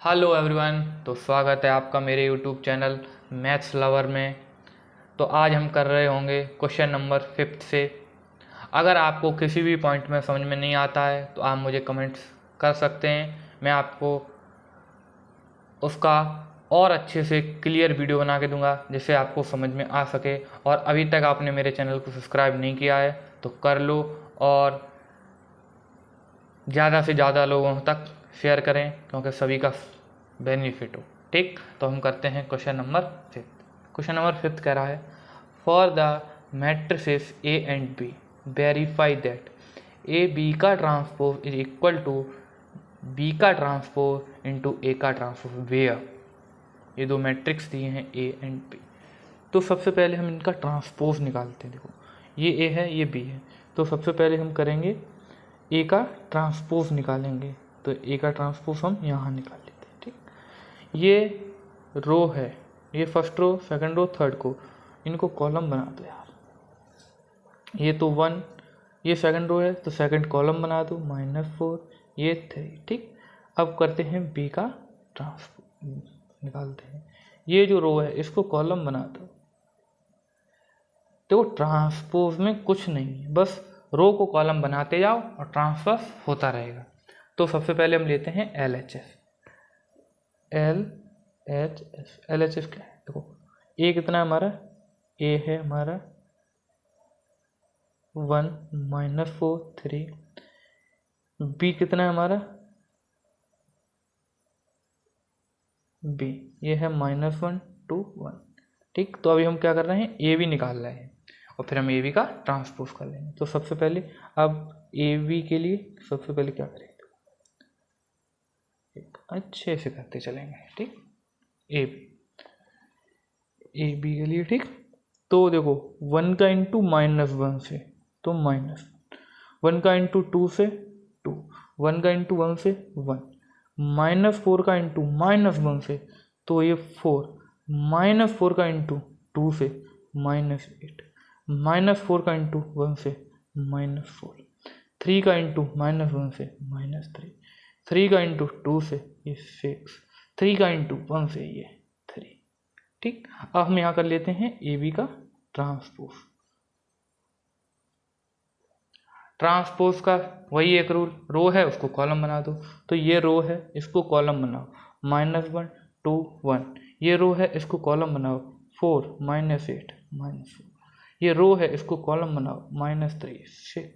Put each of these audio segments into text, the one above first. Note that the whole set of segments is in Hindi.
Hello everyone. तो स्वागत है आपका मेरे यूट्यूब चैनल मैथ्स लवर में। तो आज हम कर रहे होंगे क्वेश्चन नंबर 5 से। अगर आपको किसी भी पॉइंट में समझ में नहीं आता है तो आप मुझे कमेंट्स कर सकते हैं, मैं आपको उसका और अच्छे से क्लियर वीडियो बना के दूंगा जिससे आपको समझ में आ सके। और अभी तक आपने मेरे चैनल को सब्सक्राइब नहीं किया है तो कर लो और ज़्यादा से ज़्यादा लोगों तक शेयर करें क्योंकि सभी का बेनिफिट हो। ठीक, तो हम करते हैं क्वेश्चन नंबर 5। क्वेश्चन नंबर 5 कह रहा है, for the matrices A and B verify that A B का transpose is equal to B का ट्रांसपोज इंटू ए का ट्रांसपोज वेयर। ये दो मैट्रिक्स दिए हैं ए एंड बी। तो सबसे पहले हम इनका ट्रांसपोज निकालते हैं। देखो, ये ए है, ये बी है, तो सबसे पहले हम करेंगे ए का ट्रांसपोज निकालेंगे। तो ए का ट्रांसपोज हम यहाँ निकाल लेते हैं। ठीक, ये रो है, ये first row, second row, third को, इनको कॉलम बना दो यार। ये तो 1, ये सेकंड रो है तो सेकंड कॉलम बना दो, -4, ये 3। ठीक, अब करते हैं बी का ट्रांसपोज निकालते हैं। ये जो रो है इसको कॉलम बना दो। तो ट्रांसपोज में कुछ नहीं है, बस रो को कॉलम बनाते जाओ और ट्रांसफर होता रहेगा। तो सबसे पहले हम लेते हैं LHS। LHS क्या है? देखो, ए कितना है हमारा, ए है हमारा 1 -4 3। बी कितना है हमारा, बी ये है -1 2 1। ठीक, तो अभी हम क्या कर रहे हैं, ए बी निकाल रहे हैं और फिर हम ए बी का ट्रांसपोज कर लेंगे। तो सबसे पहले अब ए बी के लिए सबसे पहले क्या करेंगे, अच्छे से करते चलेंगे। ठीक, ए बी के लिए। ठीक, तो देखो 1 का इंटू -1 से तो -1 का इंटू 2 से 2, 1 का इंटू 1 से 1, -4 का इंटू -1 से तो ये 4, -4 का इंटू 2 से -8, -4 का इंटू 1 से -4, 3 का इंटू -1 से -3, 3 का इंटू 2 से ये 6, 3 का इंटू 1 से ये 3। ठीक, अब हम यहाँ कर लेते हैं ए बी का ट्रांसपोज। ट्रांसपोज का वही एक रूल, रो है उसको कॉलम बना दो। तो ये रो है इसको कॉलम बनाओ, -1 2 1। ये रो है इसको कॉलम बनाओ, 4 -8 -4। ये रो है इसको कॉलम बनाओ, -3 6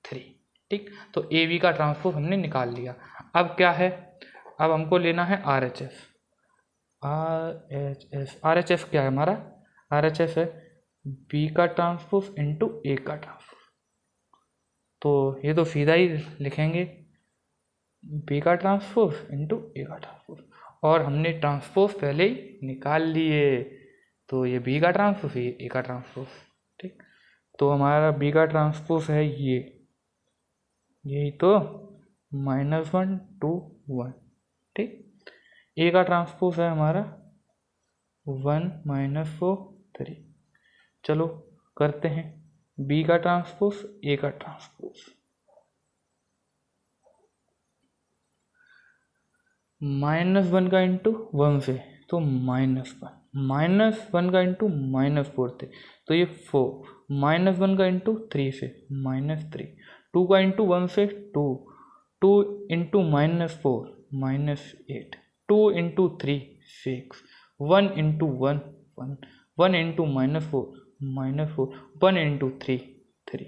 3। ठीक, तो ए बी का ट्रांसपोज हमने निकाल लिया। अब क्या है, अब हमको लेना है RHS। RHS क्या है हमारा, RHS है बी का ट्रांसपोज इंटू ए का ट्रांसपोज। तो ये तो सीधा ही लिखेंगे, बी का ट्रांसपोज इंटू ए का ट्रांसपोज, और हमने ट्रांसपोज पहले ही निकाल लिए। तो ये बी का ट्रांसपोज, ये ए का ट्रांसपोज। ठीक, तो हमारा बी का ट्रांसपोज है ये, यही तो -1 2 1। ठीक, ए का ट्रांसपोज है हमारा 1 -4 3। चलो करते हैं बी का ट्रांसपोज, ए का ट्रांसपोज। -1 का इंटू 1 से तो -1, -1 का इंटू -4 थे तो ये 4, -1 का इंटू 3 से -3, 2 का इंटू 1 से 2, 2 into -4 -8, 2 into 3 6, 1 into 1 1, 1 into -4 -4, 1 into 3 3।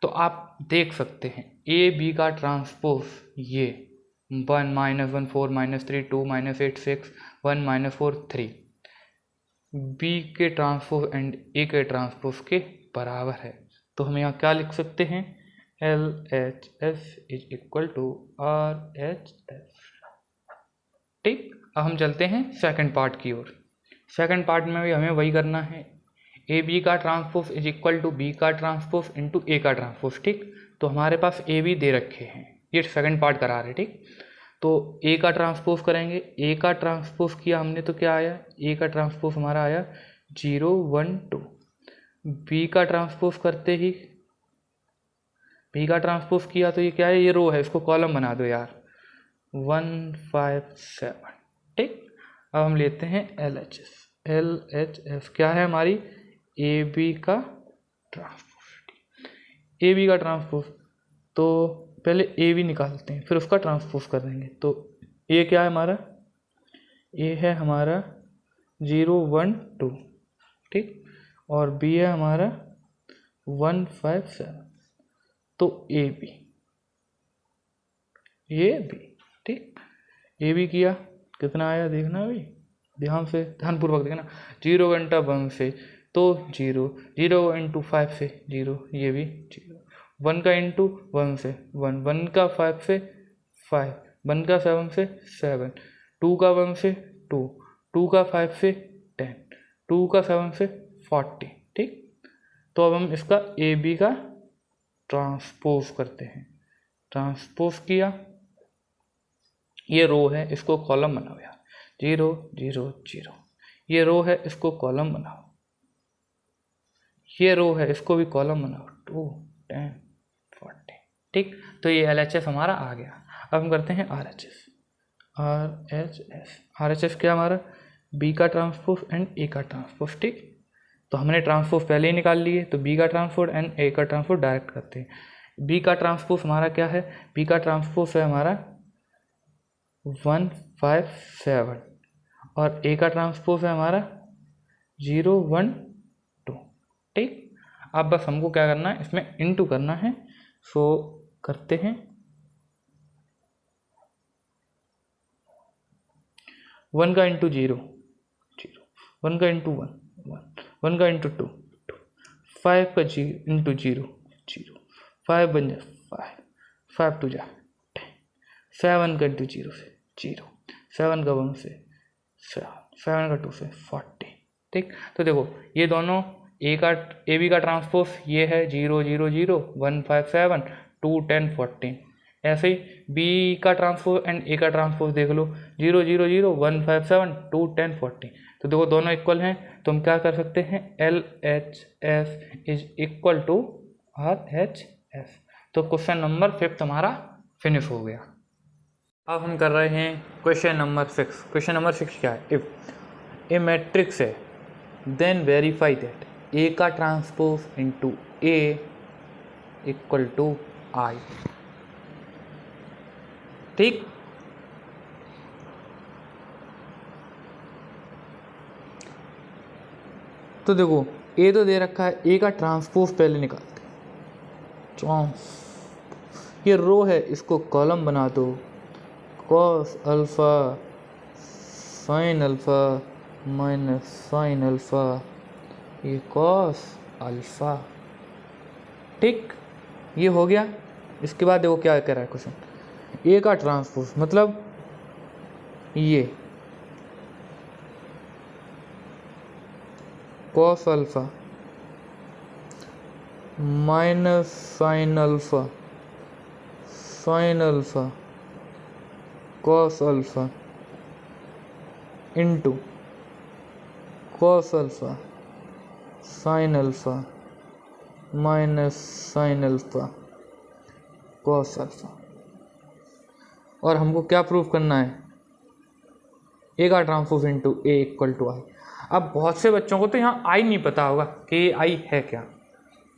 तो आप देख सकते हैं ए बी का ट्रांसपोज ये 1 -1 4 -3 2 -8 6 1 -4 3 बी के ट्रांसपोज एंड ए के ट्रांसपोज के बराबर है। तो हम यहाँ क्या लिख सकते हैं, LHS is equal to RHS। ठीक, अब हम चलते हैं सेकंड पार्ट की ओर। सेकंड पार्ट में भी हमें वही करना है, ए बी का transpose is equal to B का ट्रांसपोज इंटू ए का ट्रांसपोज। ठीक, तो हमारे पास ए बी दे रखे हैं, ये सेकंड पार्ट करा रहे। ठीक, तो ए का ट्रांसपोज करेंगे, ए का ट्रांसपोज किया हमने तो क्या आया, ए का ट्रांसपोज हमारा आया 0 1 2। बी का ट्रांसपोज करते ही बी का ट्रांसपोज किया तो ये क्या है, ये रो है इसको कॉलम बना दो यार। 157। ठीक, अब हम लेते हैं LHS क्या है हमारी AB का ट्रांसपोज। AB का ट्रांसपोज तो पहले AB निकालते हैं, फिर उसका ट्रांसपोज कर देंगे। तो A क्या है हमारा, A है हमारा 0 1 2, ठीक, और B है हमारा 157। तो AB ठीक, AB किया, कितना आया देखना अभी, ध्यानपूर्वक देखना। 0 घंटा 1 से तो 0, 0 इंटू 5 से 0, ये भी 0, 1 का इंटू 1 से 1, 1 का 5 से 5, 1 का 7 से 7, 2 का 1 से 2, 2 का 5 से 10, 2 का 7 से 40। ठीक, तो अब हम इसका AB का ट्रांसपोज करते हैं। ट्रांसपोज किया, ये रो है, इसको कॉलम बनाओ यार, 0 0 0। ये रो है, इसको कॉलम बनाओ। ये रो है, इसको भी कॉलम बनाओ, 2 10 40। ठीक, तो ये LHS हमारा आ गया। अब हम करते हैं RHS क्या हमारा B का ट्रांसपोज एंड A का ट्रांसपोज। ठीक, तो हमने ट्रांसपोज पहले ही निकाल लिए, तो B का ट्रांसपोज एंड A का ट्रांसपोज डायरेक्ट करते हैं। B का ट्रांसपोज हमारा क्या है, B का ट्रांसपोज है हमारा 157 और A का ट्रांसपोज है हमारा 0 1 2। ठीक, अब बस हमको क्या करना है, इसमें इनटू करना है। सो करते हैं 1 का इंटू 0 0, 1 का इंटू 1 1, 1 का इंटू 2 2, 5 का इंटू 0 0, 5 बन जाए 5, 5 टू जा 10, 7 का इंटू 0 से 0, 7 का 1 से 7, 7 का 2 से 40। ठीक, तो देखो ये दोनों AB का ट्रांसपोज ये है 0 0 0 157 2 10 14। ऐसे ही B का ट्रांसपोज एंड A का ट्रांसपोज देख लो, 0 0 0 157 2 10 14। तो देखो दोनों इक्वल हैं, तो हम क्या कर सकते हैं, LHS is equal to RHS। तो क्वेश्चन नंबर 5 हमारा फिनिश हो गया। अब हम कर रहे हैं क्वेश्चन नंबर 6। क्वेश्चन नंबर 6 क्या है, इफ ए मैट्रिक्स है देन वेरीफाई दैट A का transpose into A equal to I। ठीक, तो देखो A तो दे रखा है, A का ट्रांसपोज पहले निकालते हैं। ये रो है, इसको कॉलम बना दो, cos alpha sine alpha minus sine alpha, ये cos अल्फा। ठीक, ये हो गया। इसके बाद देखो क्या कह रहा है क्वेश्चन, A का ट्रांसपोज मतलब ये cos alpha minus sine alpha cos alpha into cos alpha sine alpha minus sine alpha cos alpha. और हमको क्या प्रूफ करना है, A का transpose into A equal to I। अब बहुत से बच्चों को तो यहाँ I नहीं पता होगा कि I है क्या,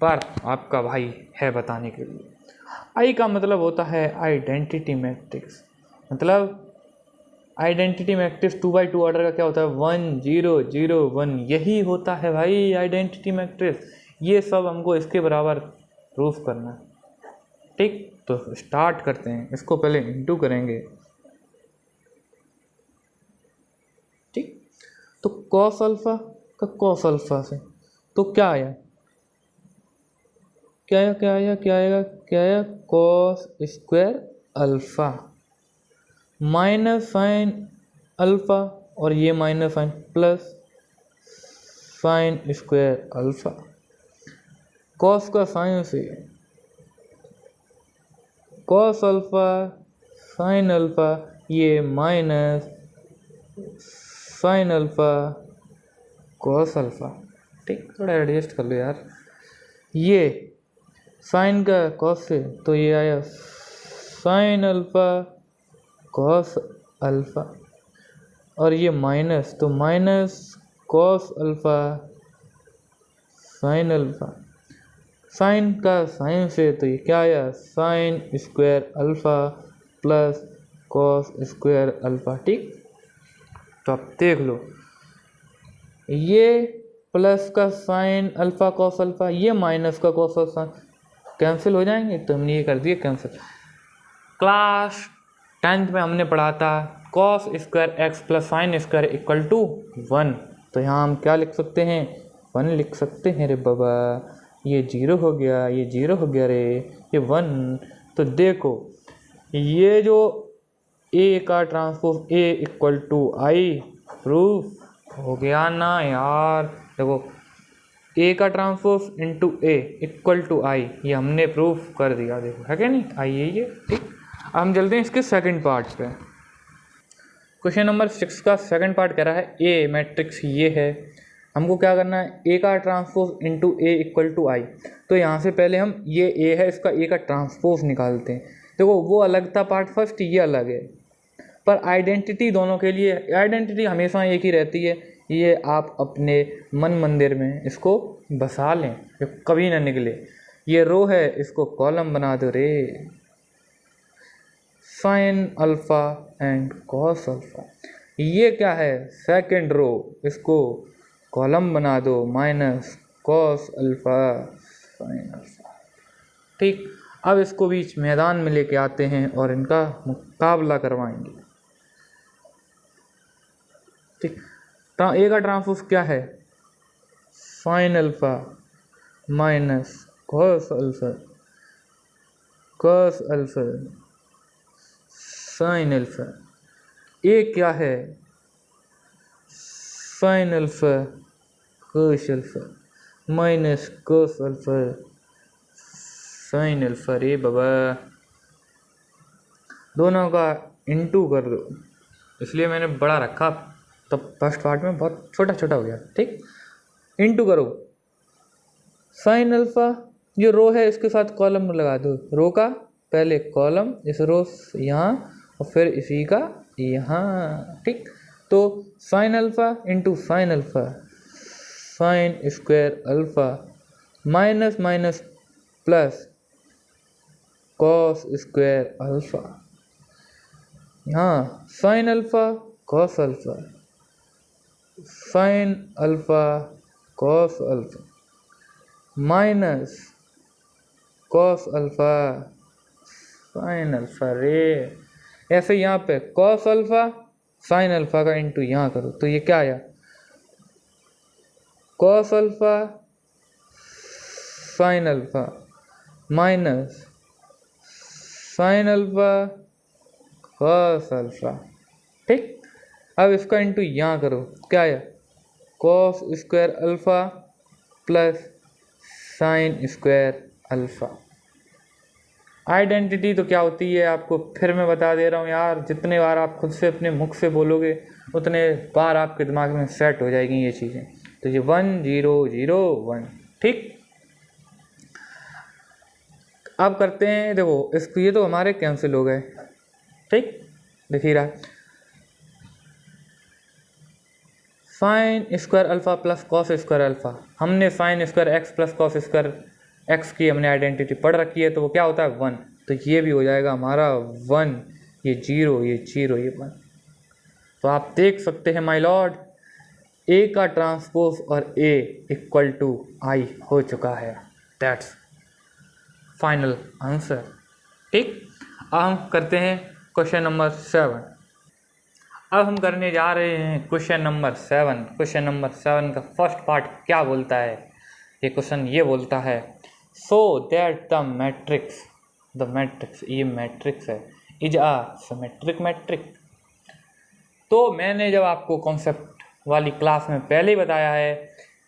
पर आपका भाई है बताने के लिए। I का मतलब होता है आइडेंटिटी मैट्रिक्स। मतलब आइडेंटिटी मैट्रिक्स 2x2 ऑर्डर का क्या होता है, 1 0 0 1, यही होता है भाई आइडेंटिटी मैट्रिक्स। ये सब हमको इसके बराबर प्रूफ करना है। ठीक, तो स्टार्ट करते हैं। इसको पहले इंटू करेंगे। ठीक, तो cos अल्फा का cos अल्फा से तो क्या आया, क्या आया cos square alpha minus sine alpha, और ये minus sine plus sine square alpha. cos का साइन से cos अल्फा साइन अल्फा, ये minus sine alpha cos alpha. ठीक, थोड़ा एडजस्ट कर लो यार। ये साइन का cos से तो ये आया साइन अल्फा कॉस अल्फ़ा और ये माइनस, तो minus cos alpha sine alpha, sine का साइन से तो ये क्या आया sine square alpha plus cos square alpha. ठीक, तो आप देख लो ये प्लस का साइन अल्फ़ा कॉस अल्फ़ा, ये माइनस का कॉस अल्फ़ा कैंसिल हो जाएंगे, तो हमने ये कर दिया कैंसिल। क्लास 10th में हमने पढ़ा था cos square x plus sine square equal to 1, तो यहाँ हम क्या लिख सकते हैं 1 लिख सकते हैं रे बाबा। ये 0 हो गया, ये 0 हो गया रे, ये 1। तो देखो ये जो ए का transpose A equal to I proof हो गया ना यार। देखो ए का transpose into A equal to I, ये हमने प्रूफ कर दिया। देखो है क्या नहीं, आइए ये ठीक। अब हम चलते हैं इसके सेकंड पार्ट पे। क्वेश्चन नंबर 6 का सेकंड पार्ट कह रहा है ए मैट्रिक्स ये है, हमको क्या करना है ए का transpose into A equal to I. तो यहाँ से पहले हम ये ए है इसका ए का ट्रांसपोज निकालते हैं। देखो वो अलग था पार्ट फर्स्ट, ये अलग है, पर आइडेंटिटी दोनों के लिए, आइडेंटिटी हमेशा एक ही रहती है। ये आप अपने मन मंदिर में इसको बसा लें, ये कभी ना निकले। ये रो है इसको कॉलम बना दो रे, sine alpha and cos alpha. ये क्या है सेकंड रो, इसको कॉलम बना दो minus cos alpha sine alpha. ठीक, अब इसको बीच मैदान में लेके आते हैं और इनका मुकाबला करवाएंगे। ठीक, ए का ट्रांसपोज क्या है sine alpha minus cos alpha cos alpha sine alpha. A क्या है sine alpha cos alpha minus cos alpha sine alpha. रे बाबा दोनों का इंटू कर दो, इसलिए मैंने बड़ा रखा, तब फर्स्ट पार्ट में बहुत छोटा छोटा हो गया। ठीक, इंटू करो साइन अल्फ़ा, जो रो है इसके साथ कॉलम लगा दो, रो का पहले कॉलम, इस रो यहाँ और फिर इसी का यहाँ। ठीक, तो sine alpha into sine alpha sine square alpha minus minus plus cos square alpha. यहाँ sine alpha cos alpha sine alpha cos alpha minus cos alpha sine alpha. रे ऐसे यहाँ पे कॉस अल्फ़ा साइन अल्फ़ा का इंटू यहाँ करो, तो ये क्या आया cos alpha sine alpha minus sine alpha cos alpha. ठीक, अब इसका इंटू यहाँ करो, क्या आया cos square alpha plus sine square alpha. Identity तो क्या होती है आपको फिर मैं बता दे रहा हूँ यार, जितने बार आप खुद से अपने मुख से बोलोगे उतने बार आपके दिमाग में सेट हो जाएगी ये चीज़ें। तो ये 1 0 0 1। ठीक, अब करते हैं, देखो इसको ये तो हमारे कैंसिल हो गए। ठीक, दिख ही रहा है sine square alpha plus cos square alpha. हमने sine square x plus cos square x की हमने आइडेंटिटी पढ़ रखी है, तो वो क्या होता है 1, तो ये भी हो जाएगा हमारा 1, ये 0 ये 0 ये 1। तो आप देख सकते हैं माय लॉर्ड ए का ट्रांसपोज और ए इक्वल टू आई हो चुका है, दैट्स फाइनल आंसर। ठीक, अब हम करते हैं क्वेश्चन नंबर 7। अब हम करने जा रहे हैं क्वेश्चन नंबर 7। क्वेश्चन नंबर 7 का फर्स्ट पार्ट क्या बोलता है, ये क्वेश्चन ये बोलता है सो दैट द मैट्रिक्स ये मैट्रिक्स है इज आ सिमेट्रिक मैट्रिक। तो मैंने जब आपको कॉन्सेप्ट वाली क्लास में पहले ही बताया है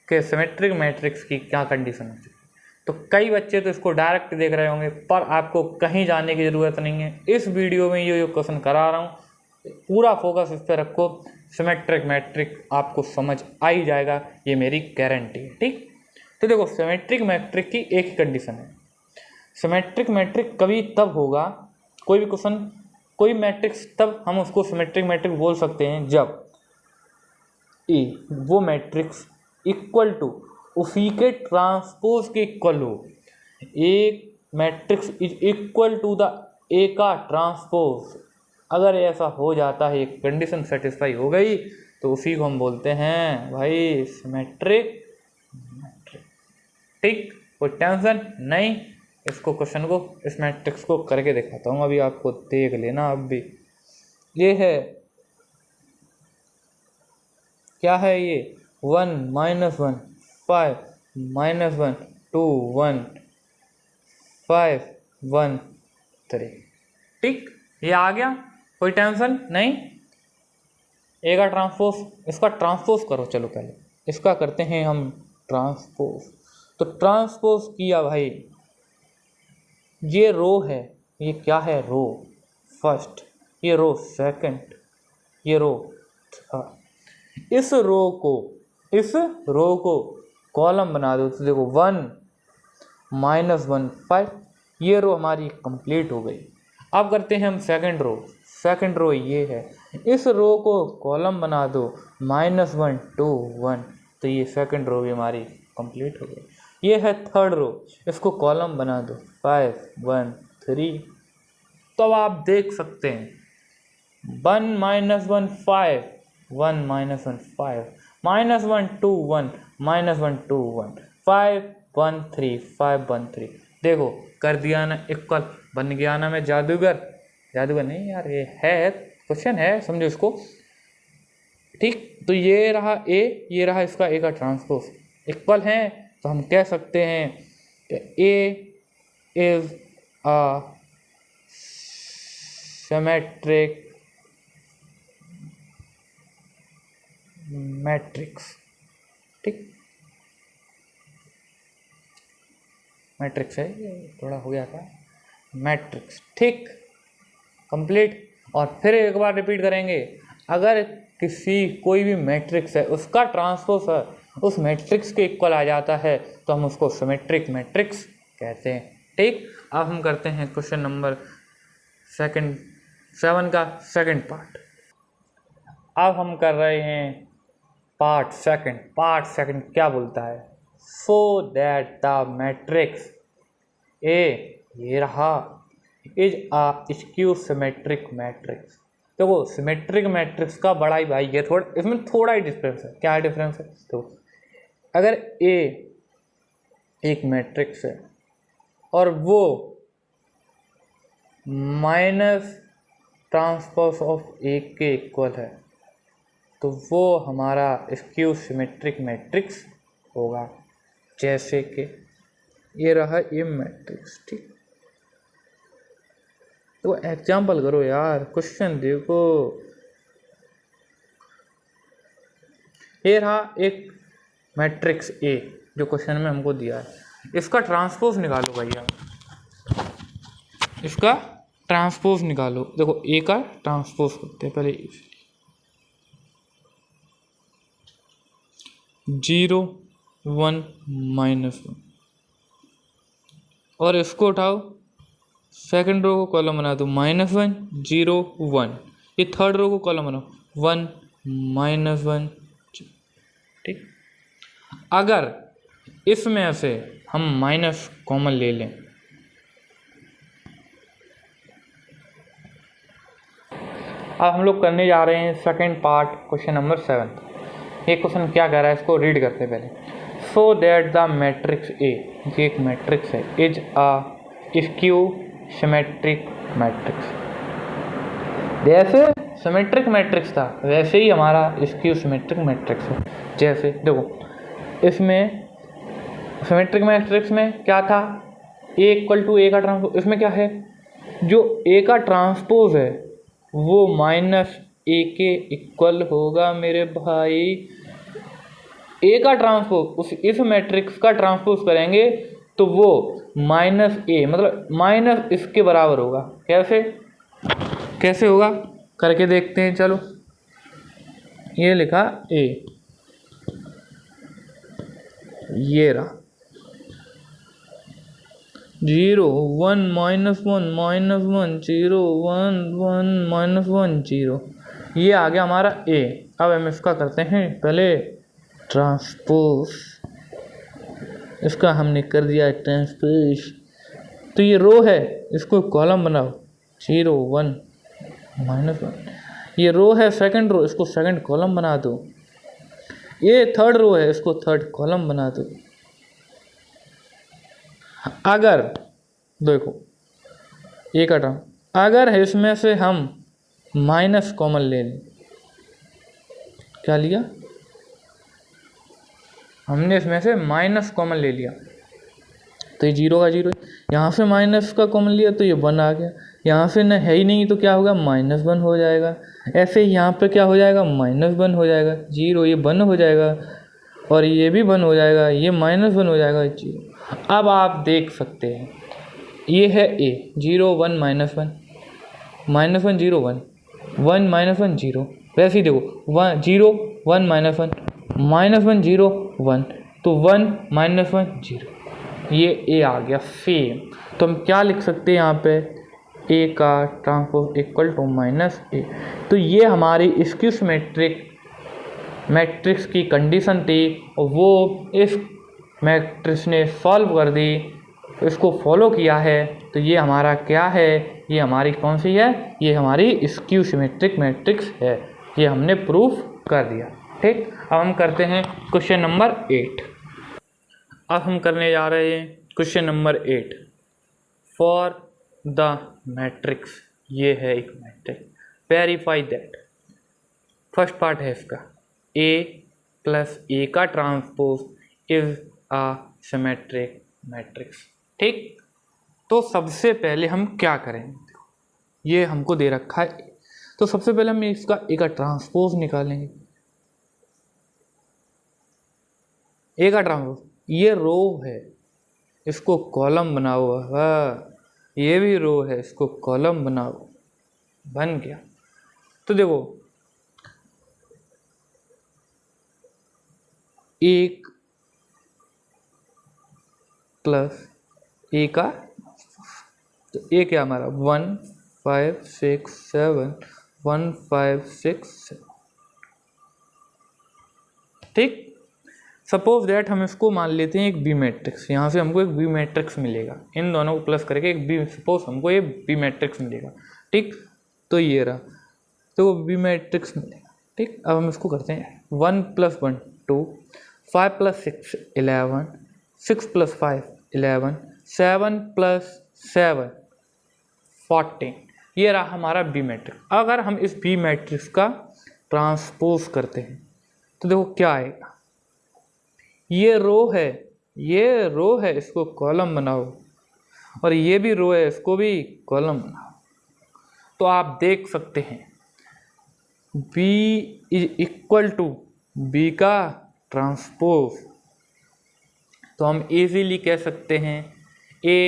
कि सिमेट्रिक मैट्रिक्स की क्या कंडीशन होती है, तो कई बच्चे तो इसको डायरेक्ट देख रहे होंगे, पर आपको कहीं जाने की ज़रूरत नहीं है। इस वीडियो में ये क्वेश्चन करा रहा हूँ, पूरा फोकस इस पर रखो, सिमेट्रिक मैट्रिक आपको समझ आ ही जाएगा, ये मेरी गारंटी है। ठीक, तो देखो सिमेट्रिक मैट्रिक की एक ही कंडीशन है, सिमेट्रिक मैट्रिक कभी तब होगा, कोई भी क्वेश्चन कोई मैट्रिक्स तब हम उसको सिमेट्रिक मैट्रिक्स बोल सकते हैं जब ए वो मैट्रिक्स इक्वल टू उसी के ट्रांसपोज के इक्वल हो। एक matrix is equal to the A का ट्रांसपोज, अगर ऐसा हो जाता है, एक कंडीशन सेटिस्फाई हो गई, तो उसी को हम बोलते हैं भाई सिमेट्रिक मैट्रिक्स। ठीक, कोई टेंशन नहीं। इसको क्वेश्चन को, इस मैट्रिक्स को करके दिखाता हूँ, अभी आपको देख लेना। अब भी ये है, क्या है ये, 1 -1 5 -1 2 1 5 1 3। ठीक, ये आ गया, कोई टेंशन नहीं। ए का ट्रांसपोज, इसका ट्रांसपोज करो। चलो पहले इसका करते हैं हम ट्रांसपोज। तो ट्रांसपोज किया भाई, ये रो है, ये क्या है, रो फर्स्ट, ये रो सेकंड, ये रो थर्ड। इस रो को कॉलम बना दो। तो देखो 1 -1 5, ये रो हमारी कंप्लीट हो गई। अब करते हैं हम सेकंड रो ये है, इस रो को कॉलम बना दो -1 2 1, तो ये सेकंड रो भी हमारी कंप्लीट हो गई। ये है थर्ड रो, इसको कॉलम बना दो 5 1 3। तो अब आप देख सकते हैं 1 -1 5 1 -1 5 -1 2 1 -1 2 1 5 1 3 5 1 3। देखो कर दिया ना इक्वल, बन गया ना मैं जादूगर नहीं यार, ये है क्वेश्चन है, समझो इसको। ठीक, तो ये रहा ए, ये रहा इसका ए का ट्रांसपोज, इक्वल है। तो हम कह सकते हैं कि ए इज अ सिमेट्रिक मैट्रिक्स। ठीक, मैट्रिक्स है, ये थोड़ा हो गया था, मैट्रिक्स। ठीक, कंप्लीट। और फिर एक बार रिपीट करेंगे, अगर कोई भी मैट्रिक्स है, उसका ट्रांसपोज है उस मैट्रिक्स के इक्वल आ जाता है, तो हम उसको सिमेट्रिक मैट्रिक्स कहते हैं। ठीक, अब हम करते हैं क्वेश्चन नंबर 7 का सेकंड पार्ट। अब हम कर रहे हैं पार्ट सेकंड क्या बोलता है, so that the matrix A, ये रहा, is a skew symmetric matrix. देखो सिमेट्रिक मैट्रिक्स का बड़ा ही भाई है, थोड़ा इसमें थोड़ा ही डिफरेंस है। क्या डिफरेंस है, तो अगर ए एक मैट्रिक्स है और वो माइनस ट्रांसपोज ऑफ ए के इक्वल है, तो वो हमारा स्क्यू सिमेट्रिक मैट्रिक्स होगा। जैसे कि ये रहा ये मैट्रिक्स। ठीक, तो एग्जाम्पल करो यार, क्वेश्चन देखो। ये रहा एक मैट्रिक्स ए जो क्वेश्चन में हमको दिया है, इसका ट्रांसपोज निकालो भैया, इसका ट्रांसपोज निकालो। देखो ए का ट्रांसपोज करते हैं पहले, 0 1 -1, और इसको उठाओ, सेकंड रो को कॉलम बना दो -1 0 1, ये थर्ड रो को कॉलम बनाओ 1 -1। ठीक, अगर इसमें से हम माइनस कॉमन ले लें, अब हम लोग करने जा रहे हैं सेकंड पार्ट, क्वेश्चन नंबर 7। ये क्वेश्चन क्या कह रहा है, इसको रीड करते पहले। So that the matrix A, ये एक मैट्रिक्स है, is a skew symmetric matrix. जैसे सिमेट्रिक मैट्रिक्स था वैसे ही हमारा स्क्यू सिमेट्रिक मैट्रिक्स है। जैसे देखो इसमें सिमेट्रिक मैट्रिक्स में क्या था, ए इक्वल टू ए का ट्रांसपोज। इसमें क्या है, जो ए का ट्रांसपोज है वो माइनस ए के इक्वल होगा मेरे भाई। ए का ट्रांसपोज इस मैट्रिक्स का ट्रांसपोज करेंगे तो वो माइनस ए, मतलब माइनस इसके बराबर होगा। कैसे होगा करके देखते हैं। चलो ये लिखा ए, ये रहा, zero, one minus one minus one, zero one one minus one zero, ये आ गया हमारा ए। अब हम इसका करते हैं पहले ट्रांसपोज, इसका हमने कर दिया ट्रांसपोज। तो ये रो है, इसको कॉलम बनाओ, जीरो वन माइनस वन। ये रो है सेकंड रो, इसको सेकंड कॉलम बना दो। ये थर्ड रो है, इसको थर्ड कॉलम बना दो। अगर देखो ये का टर्म, अगर इसमें से हम माइनस कॉमन ले लें, क्या लिया हमने, इसमें से माइनस कॉमन ले लिया तो ये जीरो का जीरो, यहाँ से माइनस का कॉमन लिया तो ये वन आ गया, यहाँ से न है ही नहीं तो क्या होगा, माइनस वन हो जाएगा। ऐसे ही यहाँ पे क्या हो जाएगा, माइनस वन हो जाएगा, जीरो ये वन हो जाएगा और ये भी वन हो जाएगा, ये माइनस वन हो जाएगा, जीरो। अब आप देख सकते हैं ये है A, zero one minus one, minus one zero one, one minus one zero. वैसे ही देखो one zero one minus one zero one, तो वन माइनस वन जीरो, ये ए आ गया सेम। तो हम क्या लिख सकते हैं यहाँ पे, ए का ट्रांसपोज इक्वल टू माइनस ए। तो ये हमारी स्क्यूज मैट्रिक्स की कंडीशन थी और वो इस मैट्रिक्स ने सॉल्व कर दी, इसको फॉलो किया है। तो ये हमारा क्या है, ये हमारी कौन सी है, ये हमारी स्क्यू सिमेट्रिक मैट्रिक्स है, ये हमने प्रूफ कर दिया। ठीक, अब हम करते हैं क्वेश्चन नंबर 8। अब हम करने जा रहे हैं question number 8 for the matrix. ये है एक matrix, verify that. First part है इसका, ए प्लस ए का transpose is a symmetric matrix. ठीक, तो सबसे पहले हम क्या करेंगे, ये हमको दे रखा है, तो सबसे पहले हम इसका ए का ट्रांसपोज निकालेंगे। ए का ट्रांसपोज, ये रो है, इसको कॉलम बनाओ, ये भी रो है, इसको कॉलम बनाओ, बन गया। तो देखो एक प्लस ए का, तो ए क्या हमारा 1 5 6 7 1 5 6 7। ठीक, सपोज दैट हम इसको मान लेते हैं एक बी मैट्रिक्स, यहाँ से हमको एक बी मैट्रिक्स मिलेगा, इन दोनों को प्लस करके एक बी, सपोज हमको ये बी मैट्रिक्स मिलेगा। ठीक, तो ये रहा, तो बी मैट्रिक्स मिलेगा। ठीक, अब हम इसको करते हैं 1 + 1 2, 5 + 6 11, 6 + 5 11, 7 + 7 14। ये रहा हमारा बी मैट्रिक्स। अगर हम इस बी मैट्रिक्स का ट्रांसपोज करते हैं तो देखो क्या आएगा, ये रो है, ये रो है, इसको कॉलम बनाओ, और ये भी रो है, इसको भी कॉलम बनाओ। तो आप देख सकते हैं B = B का ट्रांसपोज, तो हम इजीली कह सकते हैं A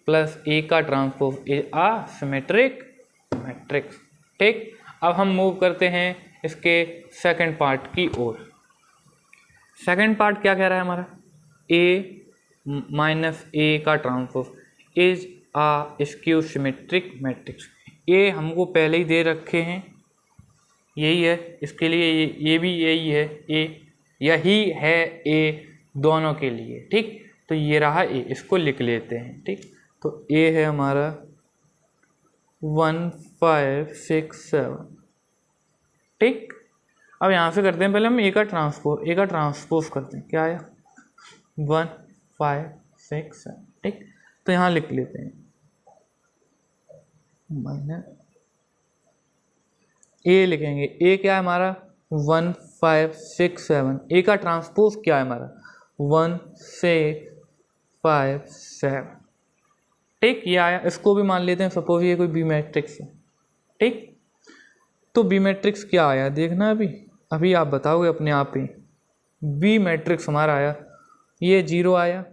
+ A का transpose is a symmetric matrix. ठीक, अब हम मूव करते हैं इसके सेकंड पार्ट की ओर। सेकंड पार्ट क्या कह रहा है हमारा, A - A का transpose is a skew symmetric matrix. ये हमको पहले ही दे रखे हैं, यही है, इसके लिए ये भी यही है, यही है ए दोनों के लिए। ठीक, तो ये रहा ए, इसको लिख लेते हैं। ठीक, तो ए है हमारा 1 5 6 7। ठीक, अब यहाँ से करते हैं, पहले हम ए का ट्रांसपोज करते हैं, क्या आया 1 5 6 7। ठीक, तो यहाँ लिख लेते हैं माइनस ए लिखेंगे, ए क्या है हमारा 1 5 6 7, ए का ट्रांसपोज क्या है हमारा 1 6 5 7। ठीक, ये आया, इसको भी मान लेते हैं, सपोज ये कोई बी मैट्रिक्स है। ठीक, तो बी मैट्रिक्स क्या आया देखना, अभी आप बताओगे अपने आप ही। बी मैट्रिक्स हमारा आया, ये 0 आया,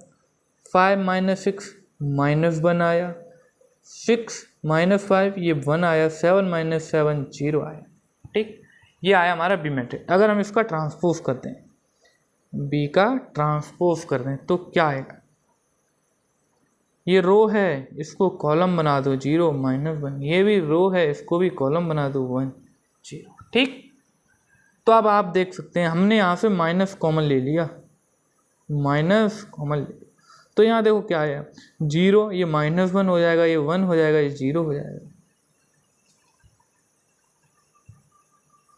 5 - 6 -1 आया, 6 - 5 ये 1 आया, 7 - 7 0 आया। ठीक, ये आया हमारा बी मैट्रिक्स। अगर हम इसका ट्रांसपोज करते हैं, बी का ट्रांसपोज करते हैं, तो क्या आएगा, ये रो है, इसको कॉलम बना दो 0 -1, ये भी रो है, इसको भी कॉलम बना दो 1 0। ठीक, तो अब आप देख सकते हैं हमने यहाँ से माइनस कॉमन ले लिया, माइनस कॉमन ले लिया, तो यहाँ देखो क्या है 0, ये -1 हो जाएगा, ये 1 हो जाएगा, ये 0 हो जाएगा।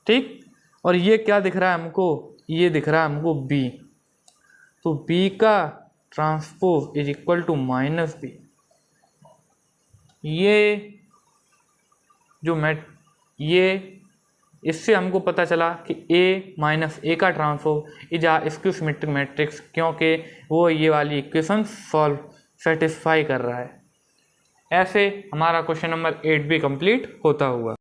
ठीक, और ये क्या दिख रहा है हमको, ये दिख रहा है हमको b, तो b का transpose is equal to -b। ये जो ये इससे हमको पता चला कि a माइनस a का transpose is a skew symmetric matrix, क्योंकि वो ये वाली इक्वेशन सॉल्व सेटिस्फाई कर रहा है। ऐसे हमारा क्वेश्चन नंबर 8 भी कंप्लीट होता हुआ।